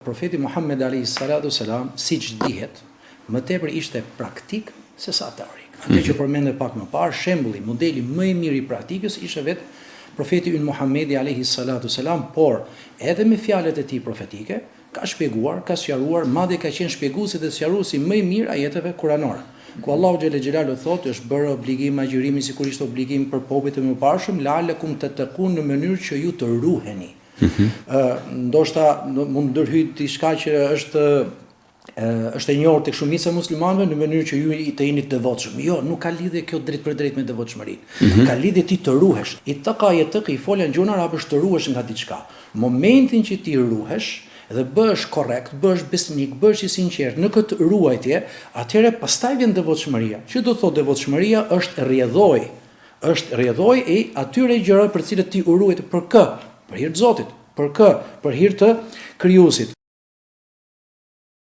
Profeti Muhammed alayhis salam, siç dihet, më tepër ishte praktik se sa teorik. Atë që përmendë pak më parë, shembulli, modeli më i mirë i praktikës ishte vetë profeti ynë Muhamedi alayhis salam, por edhe me fjalët e tij profetike ka shpjeguar, ka sqaruar, madje ka qenë shpjeguesi dhe sqaruesi më i mirë ajeteve kuranore. Ku Allahu xhelle xhelalu thotë, është bërë obligim agjërimi sikur ishte obligim për popujt e mëparshëm, la'allakum tattaqun, në mënyrë që ju të ruheni. Ndoshta mund ndërhyjë diçka që është e njohur tek shumica e muslimanëve në mënyrë që ju të jeni të devotshëm. Jo, nuk ka lidhje kjo drejt për drejt me devotshmërinë. Ka lidhje ti të ruhesh. Ittaqa yattaqi, fola në gjuhën arabe është të ruhesh nga diçka. Momentin që ti ruhesh dhe bëhesh korrekt, bëhesh besnik, bëhesh i sinqert në këtë ruajtje, atëherë pastaj vjen devotshmëria. Që do thotë devotshmëria është rrjedhoj. Është rrjedhoj e atyre gjërave për të cilët ti u ruajt për kë? Për hir të Zotit. Për kë? Për hir të Krijuesit.